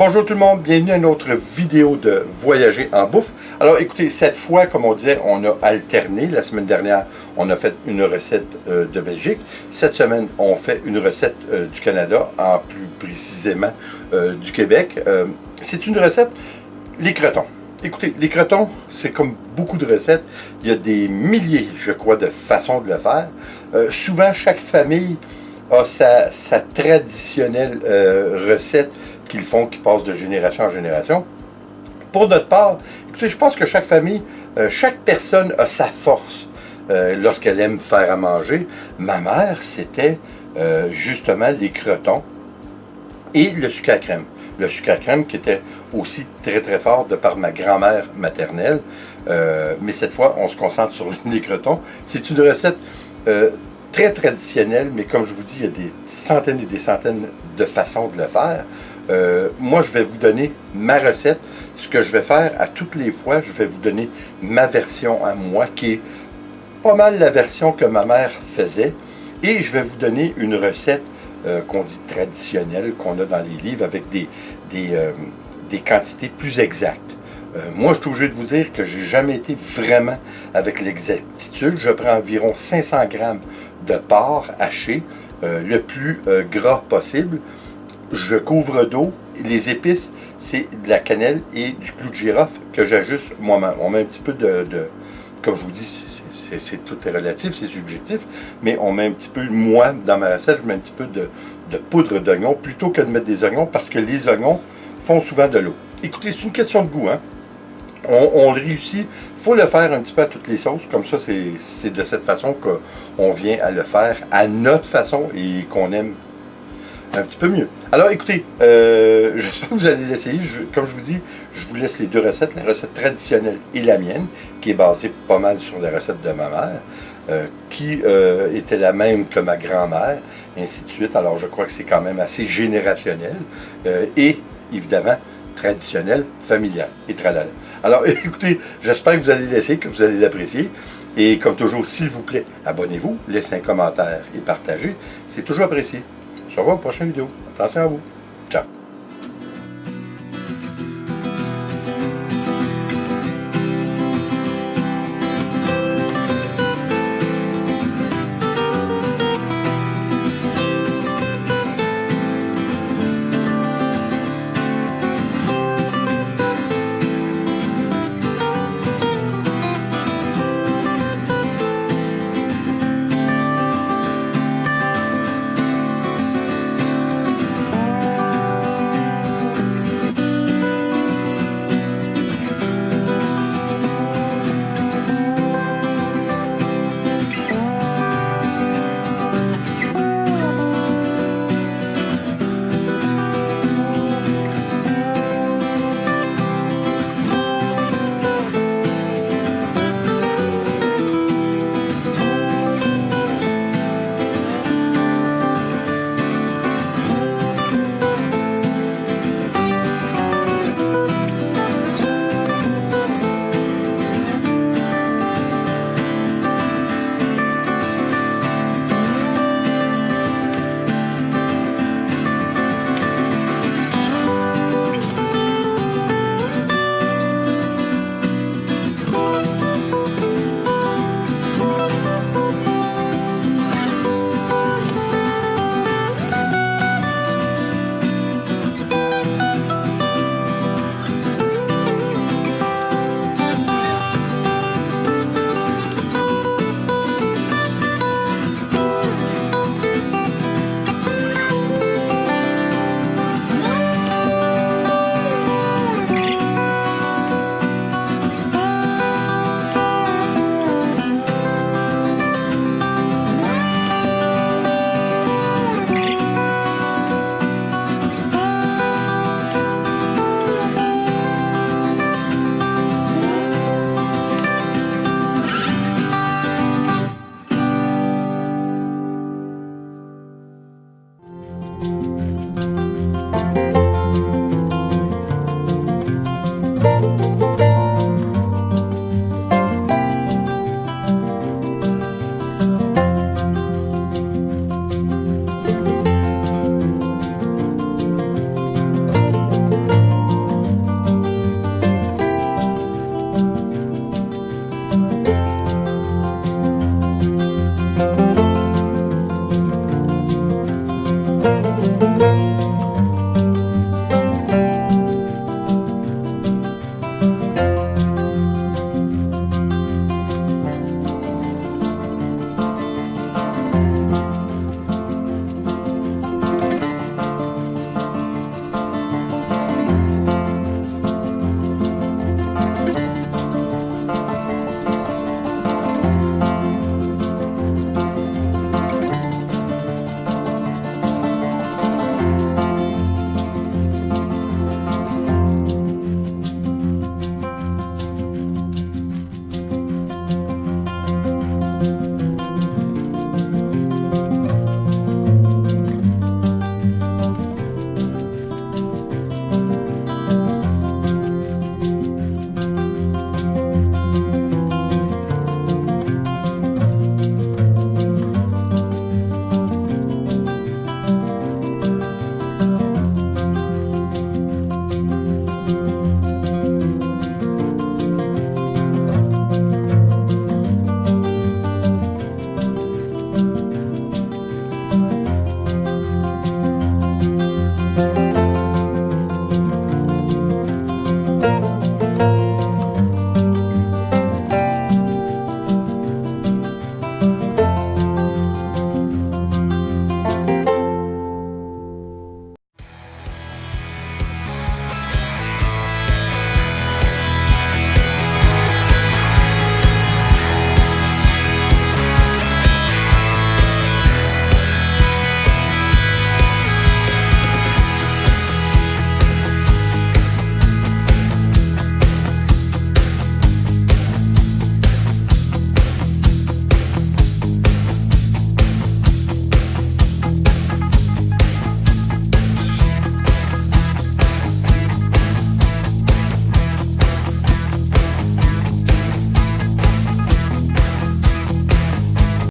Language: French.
Bonjour tout le monde, bienvenue à une autre vidéo de Voyager en bouffe. Alors écoutez, cette fois, comme on disait, on a alterné. La semaine dernière, on a fait une recette de Belgique. Cette semaine, on fait une recette du Canada, en plus précisément du Québec. C'est une recette, les crotons. Écoutez, les crotons, c'est comme beaucoup de recettes. Il y a des milliers, je crois, de façons de le faire. Souvent, chaque famille a sa traditionnelle recette qu'ils font, qui passe de génération en génération. Pour notre part, écoutez, je pense que chaque famille, chaque personne a sa force lorsqu'elle aime faire à manger. Ma mère, c'était justement les crotons et le sucre à crème. Le sucre à crème qui était aussi très très fort de par ma grand-mère maternelle. Mais cette fois, on se concentre sur les crotons. C'est une recette très traditionnelle, mais comme je vous dis, il y a des centaines et des centaines de façons de le faire. Moi, je vais vous donner ma recette. Ce que je vais faire à toutes les fois, je vais vous donner ma version à moi, qui est pas mal la version que ma mère faisait. Et je vais vous donner une recette qu'on dit traditionnelle, qu'on a dans les livres, avec des quantités plus exactes. Moi, je suis obligé de vous dire que j'ai jamais été vraiment avec l'exactitude. Je prends environ 500 grammes de porc haché, le plus gras possible. Je couvre d'eau. Les épices, c'est de la cannelle et du clou de girofle que j'ajuste moi-même. On met un petit peu comme je vous dis, c'est tout est relatif, c'est subjectif, mais on met un petit peu, moi, dans ma recette, je mets un petit peu de poudre d'oignon plutôt que de mettre des oignons, parce que les oignons font souvent de l'eau. Écoutez, c'est une question de goût, hein? On réussit, il faut le faire un petit peu à toutes les sauces, comme ça, c'est de cette façon qu'on vient à le faire à notre façon et qu'on aime un petit peu mieux. Alors écoutez, j'espère que vous allez l'essayer. Comme je vous dis, je vous laisse les deux recettes, la recette traditionnelle et la mienne, qui est basée pas mal sur la recette de ma mère, qui était la même que ma grand-mère, et ainsi de suite. Alors je crois que c'est quand même assez générationnel et évidemment traditionnel, familial et tralala. Alors écoutez, j'espère que vous allez l'essayer, que vous allez l'apprécier. Et comme toujours, s'il vous plaît, abonnez-vous, laissez un commentaire et partagez. C'est toujours apprécié. On se revoit dans la prochaine vidéo. Attention à vous.